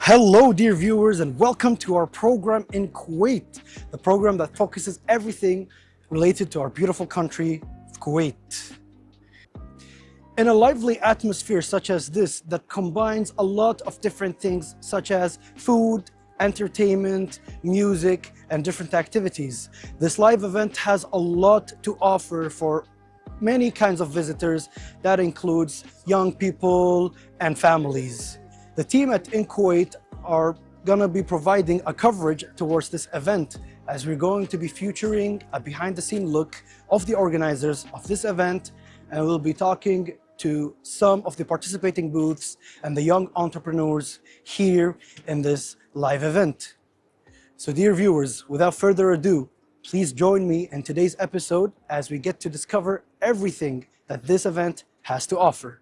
Hello, dear viewers, and welcome to our program in Kuwait, the program that focuses everything related to our beautiful country, Kuwait. In a lively atmosphere such as this that combines a lot of different things such as food, entertainment, music, and different activities, this live event has a lot to offer for many kinds of visitors. That includes young people and families. The team at Kuwait are gonna be providing a coverage towards this event, as we're going to be featuring a behind-the-scene look of the organizers of this event, and we'll be talking to some of the participating booths and the young entrepreneurs here in this live event. So dear viewers, without further ado, please join me in today's episode as we get to discover everything that this event has to offer.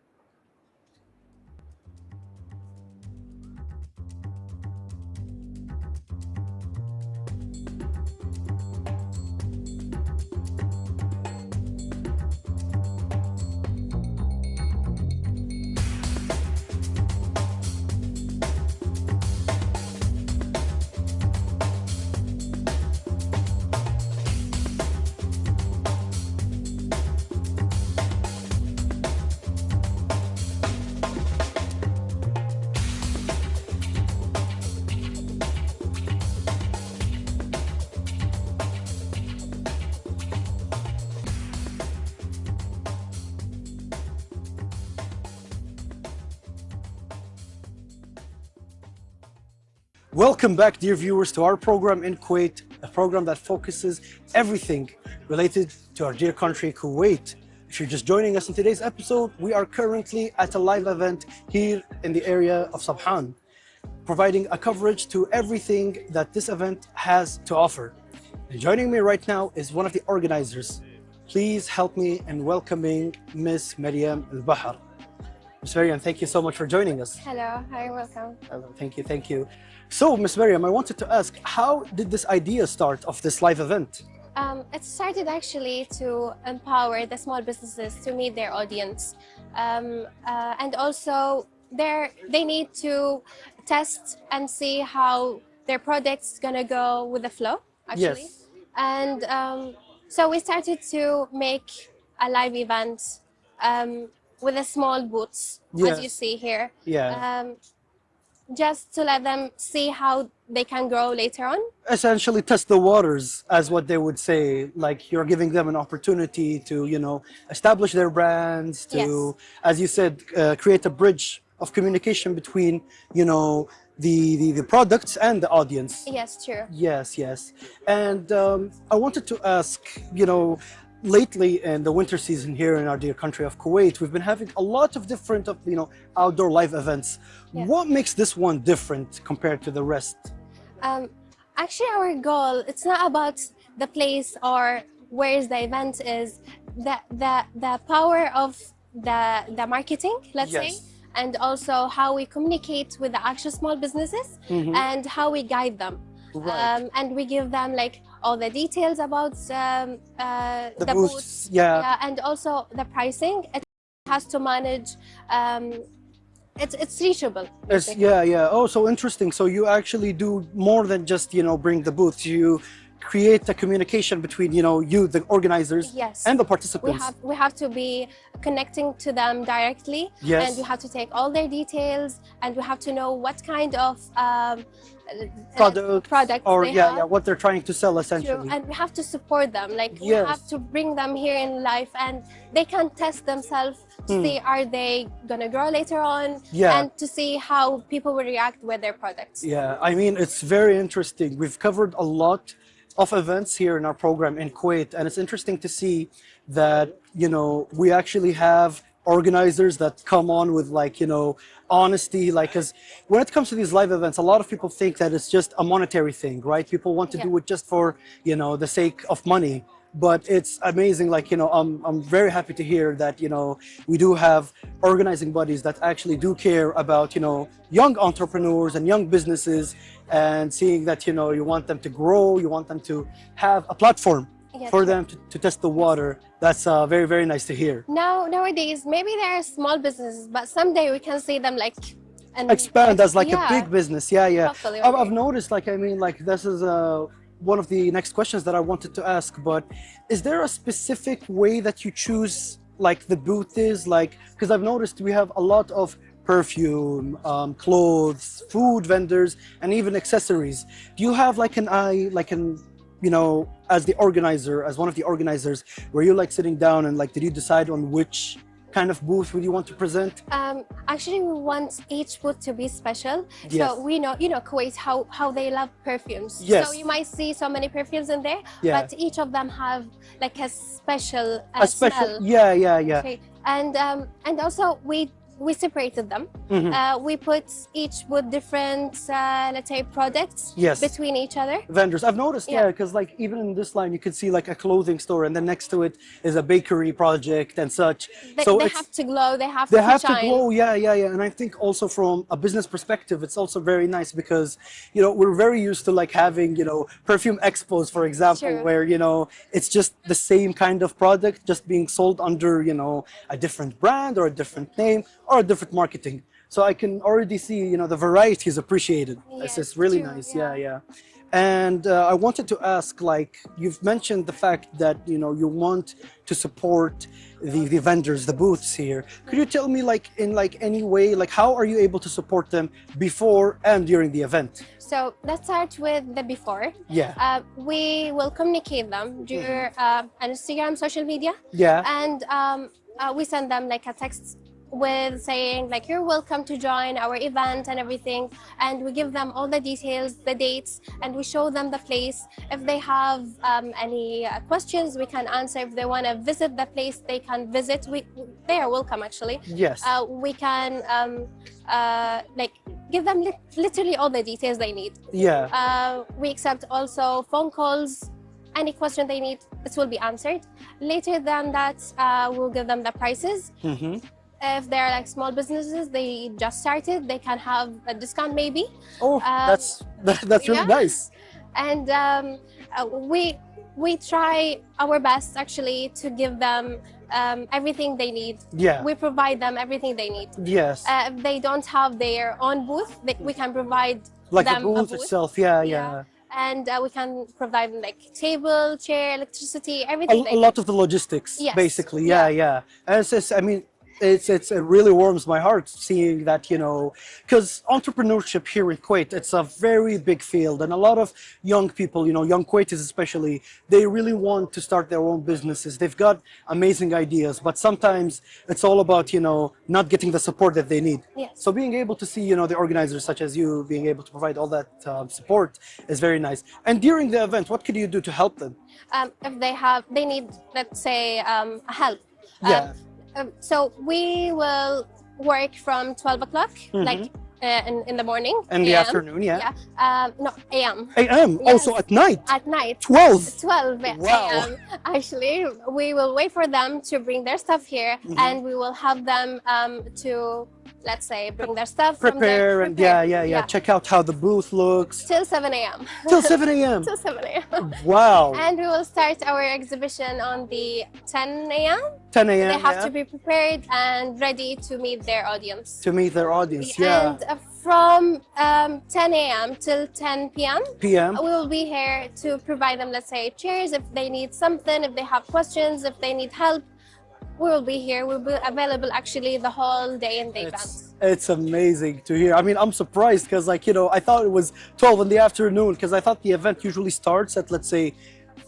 Welcome back, dear viewers, to our program in Kuwait, a program that focuses everything related to our dear country, Kuwait. If you're just joining us in today's episode, we are currently at a live event here in the area of Sabhan, providing a coverage to everything that this event has to offer. And joining me right now is one of the organizers. Please help me in welcoming Miss Maryam Al-Bahar. Miss Maryam, thank you so much for joining us. Hello, hi, welcome. Thank you. So, Miss Maryam, I wanted to ask, how did this idea start of this live event? It started actually to empower the small businesses to meet their audience. And also, they need to test and see how their product's gonna go with the flow, actually. Yes. And so we started to make a live event with a small booths, Yes. as you see here. Yeah. Just to let them see how they can grow later on. Essentially test the waters, as what they would say, like you're giving them an opportunity to, establish their brands, to, Yes. as you said, create a bridge of communication between, the products and the audience. Yes, true. Yes. And I wanted to ask, lately in the winter season here in our dear country of Kuwait, we've been having a lot of different, outdoor live events. Yeah. What makes this one different compared to the rest? Actually, our goal, it's not about the place or where the event is, the power of the marketing, let's say, Yes. and also how we communicate with the actual small businesses and how we guide them. Right. And we give them like all the details about The booths, booths, yeah. and also the pricing. It has to manage. It's reachable. Basically. Yeah. Oh, so interesting. So you actually do more than just, bring the booths. You create a communication between, you, the organizers, Yes. and the participants. We have to be connecting to them directly, Yes. and we have to take all their details, and we have to know what kind of Product or they have. what they're trying to sell True. essentially. And we have to support them. Like we Yes. have to bring them here in life, and they can test themselves to see are they gonna grow later on, Yeah. and to see how people will react with their products. Yeah, I mean, it's very interesting. We've covered a lot of events here in our program in Kuwait, and it's interesting to see that, we actually have organizers that come on with honesty, because when it comes to these live events, a lot of people think that it's just a monetary thing, right? People want to do it just for, the sake of money. But it's amazing, I'm very happy to hear that, we do have organizing bodies that actually do care about, young entrepreneurs and young businesses, and seeing that, you want them to grow, you want them to have a platform for them to test the water. That's very, very nice to hear. Nowadays, maybe there are small businesses, but someday we can see them like and expand as like a yeah, big business. Yeah, yeah. totally I've agree. noticed, like, I mean, like, this is one of the next questions that I wanted to ask, but is there a specific way that you choose, like, the booth is? Like, because I've noticed we have a lot of perfume, clothes, food vendors, and even accessories. Do you have like an eye, like an, you know, as the organizer, as one of the organizers, were you like sitting down and like, did you decide on which kind of booth would you want to present? Actually, we want each booth to be special. Yes. So we know, you know, Kuwait, how they love perfumes. Yes. So you might see so many perfumes in there, Yeah. but each of them have like a special A special, smell. yeah, yeah, yeah. Okay. And also we separated them. We put each with different, let's say, products Yes. between each other. Vendors, I've noticed, yeah, because like even in this line you can see like a clothing store, and then next to it is a bakery project and such. They have to glow, they have They to have to shine. glow, yeah, yeah, yeah. And I think also from a business perspective, it's also very nice because, you know, we're very used to like having, you know, perfume expos, for example, Sure. where, you know, it's just the same kind of product just being sold under, you know, a different brand or a different name or a different marketing. So I can already see, you know, the variety is appreciated. Yes, It's really true, nice, yeah. yeah, yeah. And I wanted to ask, like, you've mentioned the fact that, you know, you want to support the vendors, the booths here. Could you tell me, like, in like any way, like, how are you able to support them before and during the event? So let's start with the before. Yeah. We will communicate them through Instagram, social media, Yeah. and we send them like a text with saying like you're welcome to join our event and everything, and we give them all the details, the dates, and we show them the place. If they have any questions, we can answer. If they want to visit the place, they can visit. They are welcome actually. Yes. We can like give them literally all the details they need. Yeah. We accept also phone calls. Any question they need, it will be answered. Later than that, we'll give them the prices. If they're like small businesses, they just started, they can have a discount maybe. Oh, that's really yeah. nice. And we try our best actually to give them everything they need. Yeah. We provide them everything they need. Yes. If they don't have their own booth, we can provide Like them the booth itself, yeah, yeah. And we can provide them like table, chair, electricity, everything. A lot of the logistics, Yes. basically, yeah, yeah. And it's just, I mean, it really warms my heart seeing that, you know, because entrepreneurship here in Kuwait, it's a very big field, and a lot of young people, you know, young Kuwaitis especially, they really want to start their own businesses. They've got amazing ideas, but sometimes it's all about, you know, not getting the support that they need. Yes. So being able to see, you know, the organizers such as you being able to provide all that support is very nice. And during the event, what could you do to help them? If they need, let's say, help. Yeah. So we will work from 12 o'clock, like in the morning. In the AM. afternoon, yeah. No, AM. AM, Yes. also at night. At night. 12. 12 Wow. AM. Actually, we will wait for them to bring their stuff here, and we will have them to, let's say, bring their stuff. Prepare and yeah. Check out how the booth looks. Till 7 AM. Till 7 AM. Till 7 AM. Wow. And we will start our exhibition on the 10 AM. 10 AM. They have to be prepared and ready to meet their audience. To meet their audience, yeah. And from 10 AM till 10 PM, PM. we will be here to provide them, let's say, chairs if they need something, if they have questions, if they need help. We will be here. We'll be available actually the whole day in the event. It's amazing to hear. I mean, I'm surprised because, like, you know, I thought it was 12 in the afternoon because I thought the event usually starts at, let's say,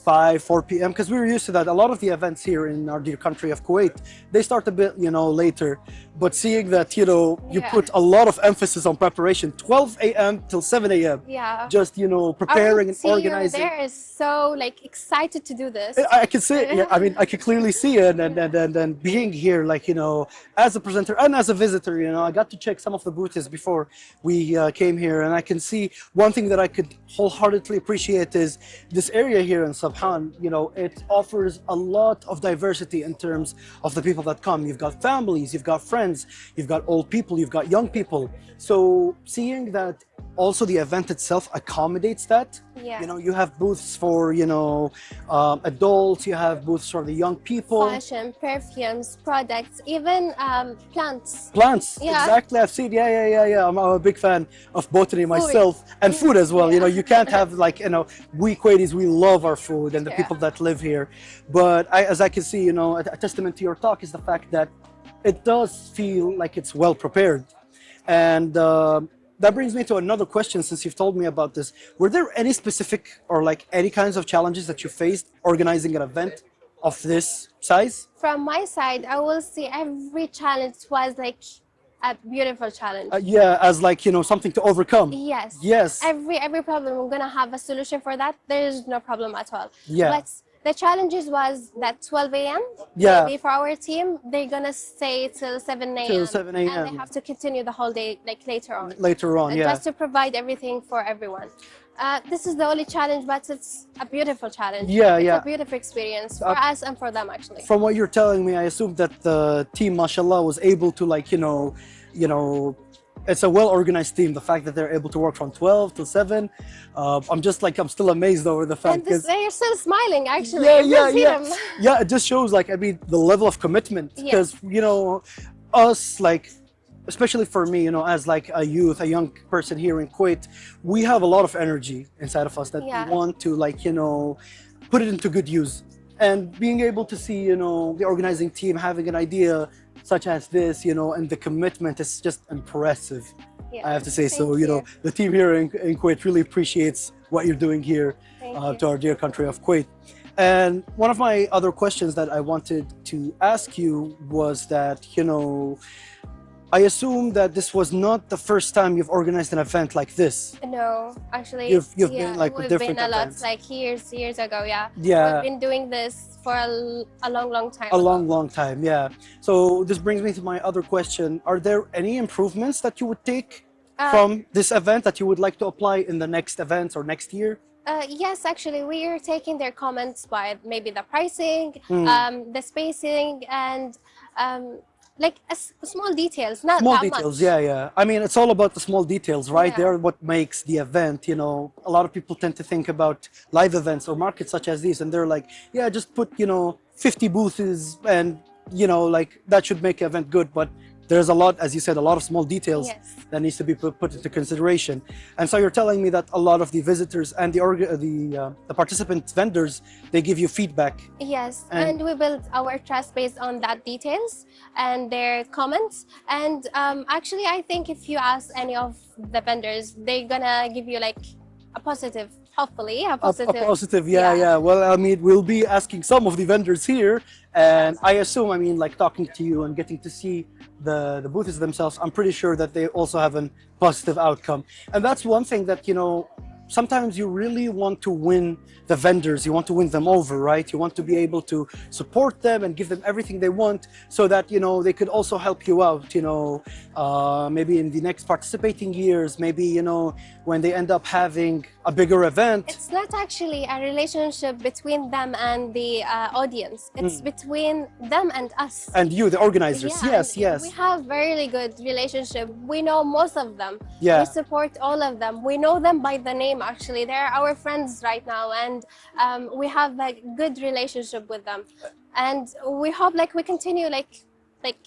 4 p.m. because we were used to that. A lot of the events here in our dear country of Kuwait, they start a bit, you know, later. But seeing that, you know, you put a lot of emphasis on preparation, 12 a.m. till 7 a.m. Yeah. Just, you know, preparing and organizing. There is so like excited to do this. I can see it. Yeah, I mean, I can clearly see it. And being here, like, you know, as a presenter and as a visitor, you know, I got to check some of the booths before we came here. And I can see one thing that I could wholeheartedly appreciate is this area here in Subhan, you know, it offers a lot of diversity in terms of the people that come. You've got families, you've got friends, friends, you've got old people, you've got young people. So seeing that also the event itself accommodates that. Yeah. You know, you have booths for, you know, adults, you have booths for the young people. Fashion, perfumes, products, even plants. Plants, Yeah. exactly. I've seen, yeah. I'm a big fan of botany myself, and food as well. You know, you can't have like, you know, we Kuwaitis, we love our food and the people that live here. But as I can see, you know, a testament to your talk is the fact that it does feel like it's well prepared. And that brings me to another question, since you've told me about this. Were there any specific or like any kinds of challenges that you faced organizing an event of this size? From my side, I will say every challenge was like a beautiful challenge. Yeah, as like, you know, something to overcome. Yes. Yes. Every problem, we're gonna have a solution for that. There is no problem at all. Yeah. But the challenges was that 12 a.m. Yeah. Maybe for our team, they're gonna stay till 7 a.m. Till 7 a.m. And they have to continue the whole day, like later on. Later on, yeah. Just to provide everything for everyone. This is the only challenge, but it's a beautiful challenge. Yeah, it's yeah. a beautiful experience for us and for them, actually. From what you're telling me, I assume that the team, mashallah, was able to like, you know, it's a well-organized team. The fact that they're able to work from 12 till 7, I'm still amazed over the fact. And they're still smiling, actually. Yeah. Them. Yeah, it just shows, like, I mean, the level of commitment. Because, you know, us, like, especially for me, you know, as like a youth, a young person here in Kuwait, we have a lot of energy inside of us that we want to, like, you know, put it into good use. And being able to see, you know, the organizing team having an idea such as this, you know, and the commitment is just impressive. I have to say. So, you know, the team here in Kuwait really appreciates what you're doing here to our dear country of Kuwait. And one of my other questions that I wanted to ask you was that, you know, I assume that this was not the first time you've organized an event like this. No, actually, you've been like with different events. Like years ago, Yeah. We've been doing this for a long time. Long time, yeah. So this brings me to my other question. Are there any improvements that you would take from this event that you would like to apply in the next events or next year? Yes, actually, we are taking their comments by maybe the pricing, the spacing, and like small details, not small that details, much. Yeah. I mean, it's all about the small details, right? Yeah. They're what makes the event, you know. A lot of people tend to think about live events or markets such as these, and they're like, yeah, just put, you know, 50 booths and, you know, like that should make an event good. But there's a lot, as you said, a lot of small details that needs to be put into consideration. And so you're telling me that a lot of the visitors and the participant vendors, they give you feedback. Yes, and we build our trust based on that details and their comments. And actually, I think if you ask any of the vendors, they're gonna give you like a positive, hopefully a positive. Yeah. Well, I mean, we'll be asking some of the vendors here, and I assume, I mean, like talking to you and getting to see the booths themselves, I'm pretty sure that they also have a positive outcome. And that's one thing that, you know, sometimes you really want to win the vendors, you want to win them over, right? You want to be able to support them and give them everything they want so that, you know, they could also help you out, you know, maybe in the next participating years, maybe, you know, when they end up having a bigger event. It's not actually a relationship between them and the audience. It's between them and us. And you, the organizers. Yes. We have really good relationship. We know most of them. Yeah. We support all of them. We know them by the name, actually. They're our friends right now, and we have a good relationship with them. And we hope like we continue like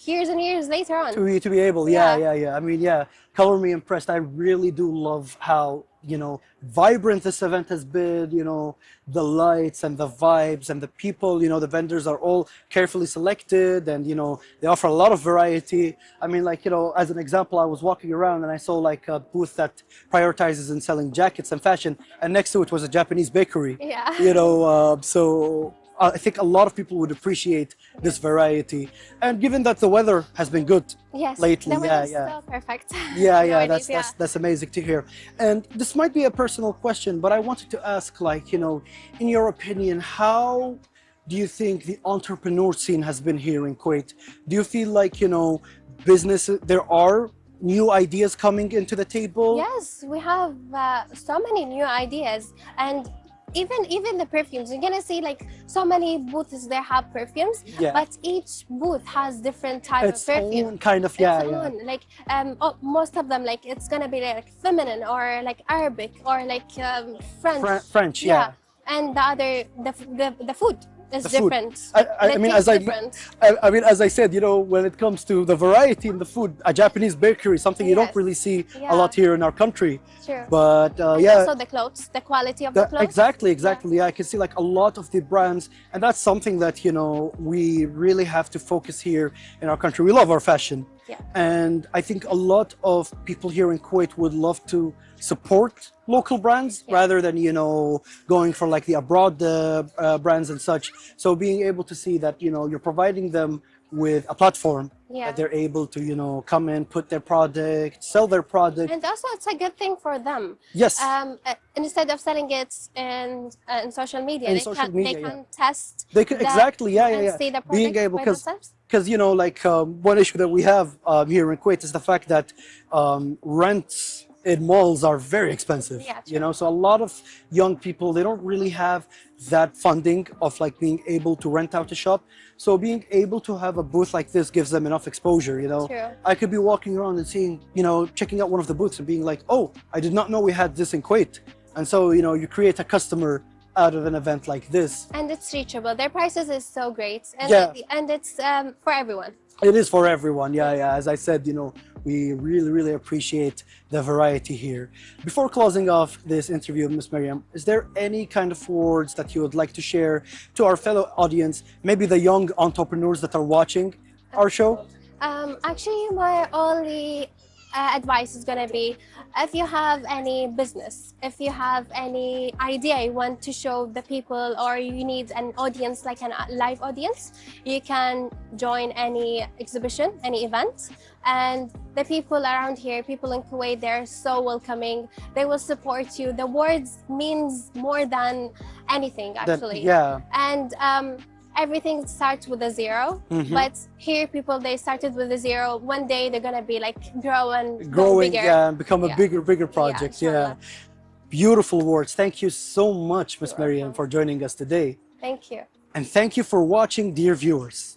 years and years later on. To be able, yeah. I mean, color me impressed. I really do love how, you know, vibrant this event has been, you know, the lights and the vibes and the people, you know, the vendors are all carefully selected and, you know, they offer a lot of variety. I mean, like, you know, as an example, I was walking around and I saw like a booth that prioritizes in selling jackets and fashion, and next to it was a Japanese bakery. Yeah. You know, so I think a lot of people would appreciate this variety. And given that the weather has been good lately, the weather is still perfect. That's amazing to hear. And this might be a personal question, but I wanted to ask, like, you know, in your opinion, how do you think the entrepreneur scene has been here in Kuwait? Do you feel like, you know, there are new ideas coming into the table? Yes, we have so many new ideas, and even the perfumes, you're gonna see like so many booths there have perfumes, but each booth has different type of perfume. Own kind of Like most of them, like it's gonna be like feminine or like Arabic or like French. And the other the food is different. I mean, as I said, you know, when it comes to the variety in the food, a Japanese bakery, something you don't really see a lot here in our country. True. But also the clothes, the quality of the clothes. Exactly. Yeah, I can see like a lot of the brands, and that's something that, you know, we really have to focus here in our country. We love our fashion. And I think a lot of people here in Kuwait would love to support local brands rather than, you know, going for like the abroad brands and such. So being able to see that, you know, you're providing them with a platform that they're able to, you know, come in, put their product, sell their product. And also it's a good thing for them. Yes. Instead of selling it in social media, they can test. They can see the product being able, by themselves. Because, you know, like one issue that we have here in Kuwait is the fact that rents in malls are very expensive. You know, so a lot of young people, they don't really have that funding of like being able to rent out a shop. So being able to have a booth like this gives them enough exposure, you know. I could be walking around and seeing, you know, checking out one of the booths and being like, oh, I did not know we had this in Kuwait. And so, you know, you create a customer out of an event like this. And it's reachable. Their prices is so great. And it's for everyone. It is for everyone. As I said, you know, we really appreciate the variety here. Before closing off this interview, Ms. Maryam, is there any kind of words that you would like to share to our fellow audience, maybe the young entrepreneurs that are watching our show? Actually, my only advice is going to be, if you have any business, if you have any idea you want to show the people, or you need an audience, like a live audience, you can join any exhibition, any event. And the people around here, people in Kuwait, they're so welcoming. They will support you. The words means more than anything, actually. And everything starts with a zero, but here people, they started with a zero. One day they're gonna be like growing, bigger. And become a bigger project. Beautiful words. Thank you so much, Ms. Maryam, for joining us today. Thank you. And thank you for watching, dear viewers.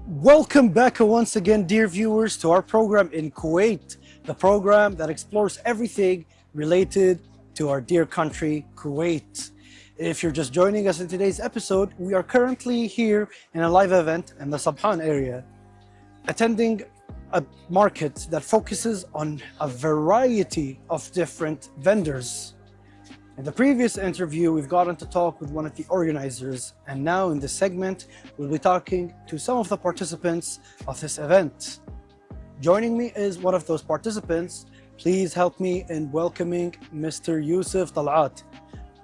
Welcome back once again, dear viewers, to our program in Kuwait, the program that explores everything related to our dear country, Kuwait. If you're just joining us in today's episode, we are currently here in a live event in the Sabhan area, attending a market that focuses on a variety of different vendors. In the previous interview, we've gotten to talk with one of the organizers, and now in this segment, we'll be talking to some of the participants of this event. Joining me is one of those participants. Please help me in welcoming Mr. Yusuf Talat.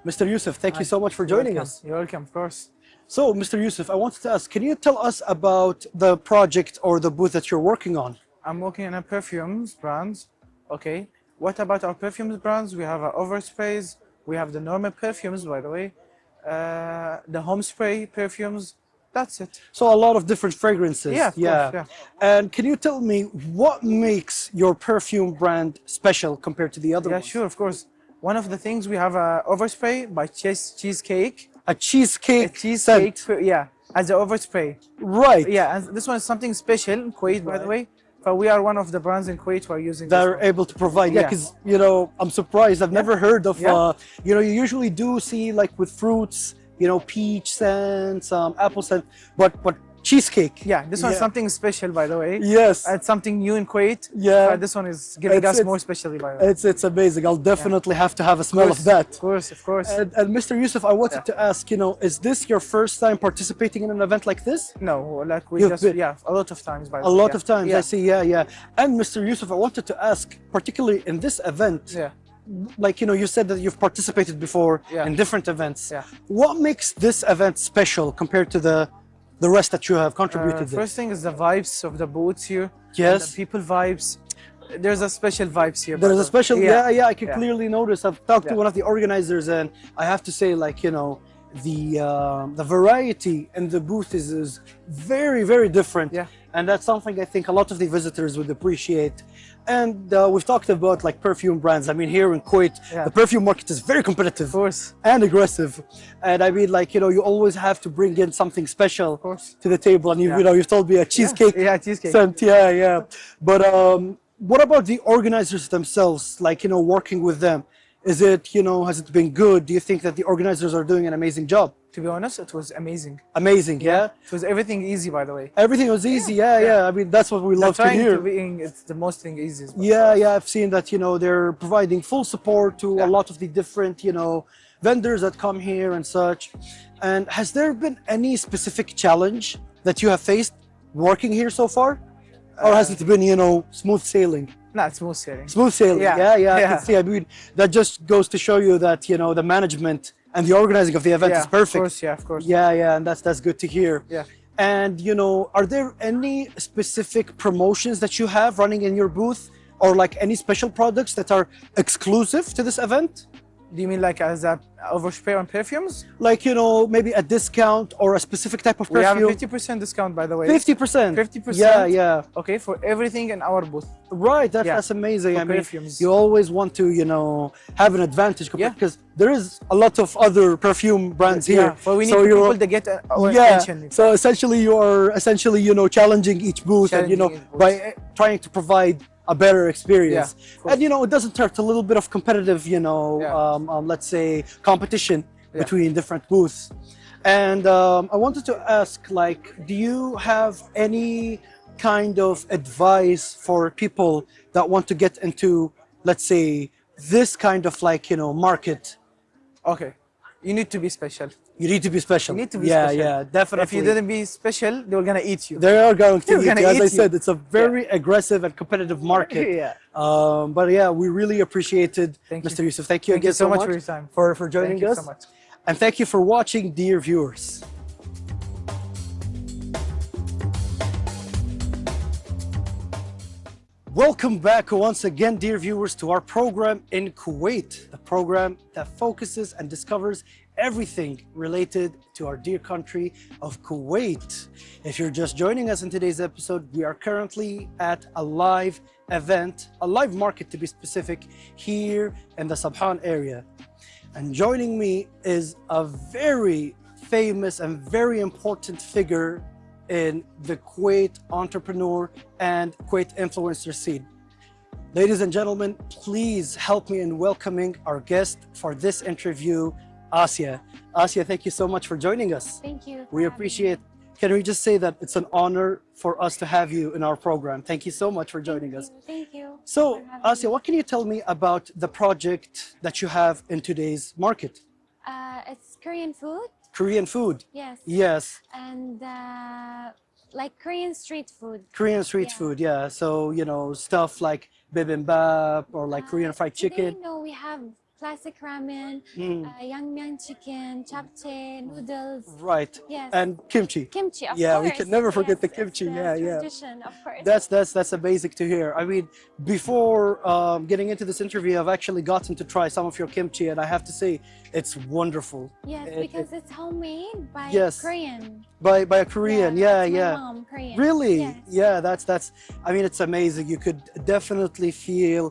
Mr. Yusuf, thank you so much for joining us. You're welcome, of course. So, Mr. Yusuf, I wanted to ask, can you tell us about the project or the booth that you're working on? I'm working on a perfumes brands. Okay. What about our perfumes brands? We have our oversprays. We have the normal perfumes, by the way, the home spray perfumes. That's it. So a lot of different fragrances. Yeah, of course, yeah. And can you tell me what makes your perfume brand special compared to the other ones? Yeah, sure, of course. One of the things, we have a overspray by Cheesecake. A cheesecake scent. Yeah, as an overspray. Right. Yeah, and this one is something special in Kuwait, by the way. But we are one of the brands in Kuwait who are using that are able to provide. Yeah, because, you know, I'm surprised. I've never heard of, you know, you usually do see like with fruits, you know, peach scents, apple scent, but cheesecake. Yeah, this one's something special, by the way. Yes. It's something new in Kuwait. Yeah. This one is giving us more specially, by the way. It's amazing. I'll definitely have to have a smell of that. Of course, of course. And Mr. Yusuf, I wanted to ask, you know, is this your first time participating in an event like this? No, like we You've just, been- a lot of times, by the way. A lot of times, Yeah. I see, yeah. And Mr. Yusuf, I wanted to ask, particularly in this event, Yeah. like, you know, you said that you've participated before in different events. Yeah. What makes this event special compared to the rest that you have contributed? First thing is the vibes of the booths here. Yes. And the people vibes. There's a special vibes here. There's a special, I can Yeah. clearly notice. I've talked to one of the organizers, and I have to say, like, you know, the variety in the booth is very, very different. Yeah. And that's something I think a lot of the visitors would appreciate. And we've talked about like perfume brands. I mean, here in Kuwait, the perfume market is very competitive, Of course. and aggressive. And I mean, like, you know, you always have to bring in something special to the table. And you know, you've told me a cheesecake. Yeah, cheesecake. Scent. Yeah. But what about the organizers themselves? Like, you know, working with them, is it, you know, has it been good? Do you think that the organizers are doing an amazing job? To be honest, it was amazing. Amazing, yeah? It was everything easy, by the way. Everything was easy, yeah. I mean, that's what we love to hear. It's the most thing easy. Yeah, I've seen that, you know, they're providing full support to a lot of the different, you know, vendors that come here and such. And has there been any specific challenge that you have faced working here so far? Or has it been, you know, smooth sailing? No, it's smooth sailing. Smooth sailing, yeah. I can see. I mean, that just goes to show you that, you know, the management and the organizing of the event is perfect. Of course. Yeah, and that's good to hear. Yeah. And, you know, are there any specific promotions that you have running in your booth, or like any special products that are exclusive to this event? Do you mean like as a overspray on perfumes? Like, you know, maybe a discount or a specific type of perfume? We have a 50% discount, by the way. 50%? 50%? Yeah. Okay, for everything in our booth. Right, that's amazing. I mean, perfumes. you always want to, you know, have an advantage because there is a lot of other perfume brands here. Yeah, so we need people to get our attention. So essentially you are you know, challenging each booth and, you know, by trying to provide a better experience. And, you know, it doesn't hurt a little bit of competitive, you know, let's say competition between different booths. And I wanted to ask, like, do you have any kind of advice for people that want to get into, let's say, this kind of, like, you know, market? Okay, you need to be special. You need to be special. You need to be special. Yeah, definitely. If you didn't be special, they were gonna eat you. They are going to eat you. As I said, it's a very Yeah. aggressive and competitive market. But yeah, we really appreciated Mr. Yusuf. Thank you again so much for your time. For joining Thank you us. so much. And thank you for watching, dear viewers. Welcome back once again, dear viewers, to our program in Kuwait, the program that focuses and discovers everything related to our dear country of Kuwait. If you're just joining us in today's episode, we are currently at a live event, a live market to be specific, here in the Sabhan area. And joining me is a very famous and very important figure in the Kuwait entrepreneur and Kuwait influencer scene. Ladies and gentlemen, please help me in welcoming our guest for this interview, Asia. Asia, thank you so much for joining us. Thank you. We appreciate. Can we just say that it's an honor for us to have you in our program? Thank you so much for joining us. Thank you. So, Asia, what can you tell me about the project that you have in today's market? It's Korean food. Korean food. Yes. Yes. And like Korean street food. Korean street food, yeah. So, you know, stuff like bibimbap or like Korean fried chicken. No, we have classic ramen, yangmyeon chicken, japchae, noodles. Right. Yes. And kimchi. Kimchi, of yeah, course. we can never forget the It's kimchi. the Yeah. tradition, of course. That's a basic to hear. I mean, before getting into this interview, I've actually gotten to try some of your kimchi, and I have to say, it's wonderful. Yes, because it's homemade by Korean. By a Korean, my mom, Korean. Really? Yes. Yeah, that's. I mean, it's amazing. You could definitely feel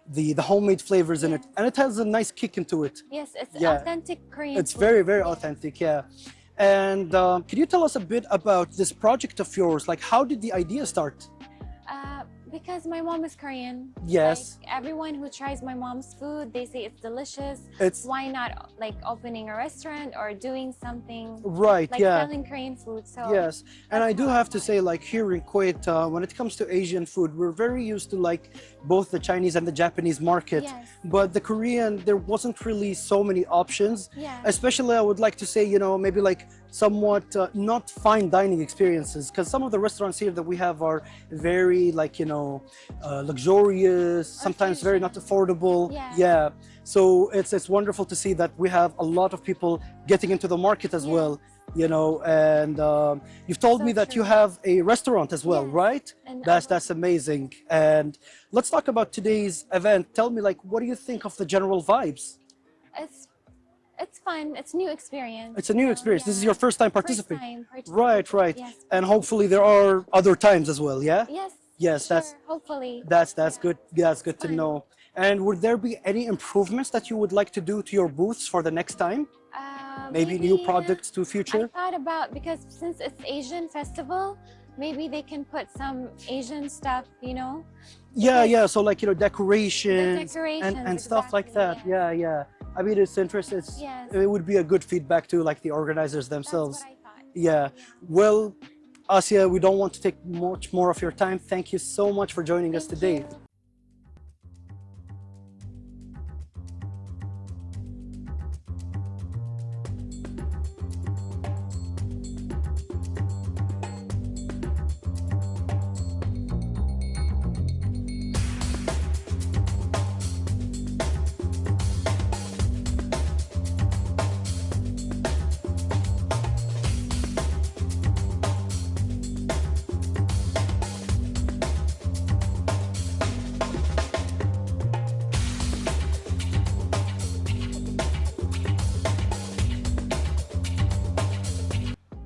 the homemade flavors in it, and it has a nice kick into it. Yes, it's authentic Korean. It's very, very authentic. Yeah. And can you tell us a bit about this project of yours? Like, how did the idea start? Because my mom is Korean. Yes. Like, everyone who tries my mom's food, they say it's delicious. Why not like opening a restaurant or doing something right, like yeah. selling Korean food? So yes, and I do have to say, like here in Kuwait, when it comes to Asian food, we're very used to like both the Chinese and the Japanese market. Yes. But the Korean, there wasn't really so many options. Yeah. Especially, I would like to say, you know, maybe like somewhat not fine dining experiences, because some of the restaurants here that we have are very like, you know, luxurious, sometimes very not affordable. Yeah. So it's wonderful to see that we have a lot of people getting into the market as well, you know, and you've told me that you have a restaurant as well, right? And That's amazing. And let's talk about today's event. Tell me, like, what do you think of the general vibes? It's fun. It's a new experience. It's a new experience. This is your first time participating. Right. Yes. And hopefully there are other times as well, yeah? Yes, sure, hopefully. That's good. Yeah, that's good to know. And would there be any improvements that you would like to do to your booths for the next time? Maybe new products to future? I thought about, because since it's Asian festival, maybe they can put some Asian stuff, you know? Yeah. So like, you know, decorations and stuff like that. Yes. Yeah. I mean, it's interesting. It would be a good feedback to like the organizers themselves. That's what I thought. Yeah. Well, Asia, we don't want to take much more of your time. Thank you so much for joining us today. Thank you.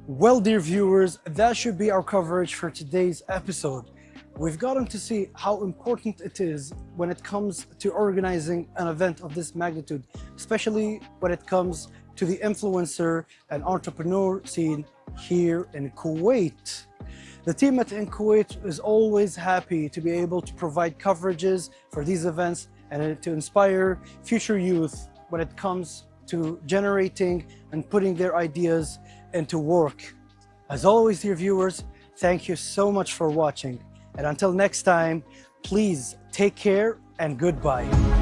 Well, dear viewers, that should be our coverage for today's episode. We've gotten to see how important it is when it comes to organizing an event of this magnitude, especially when it comes to the influencer and entrepreneur scene here in Kuwait. The team at KUWAIT is always happy to be able to provide coverages for these events and to inspire future youth when it comes to generating and putting their ideas into work. As always, dear viewers, thank you so much for watching. And until next time, please take care and goodbye.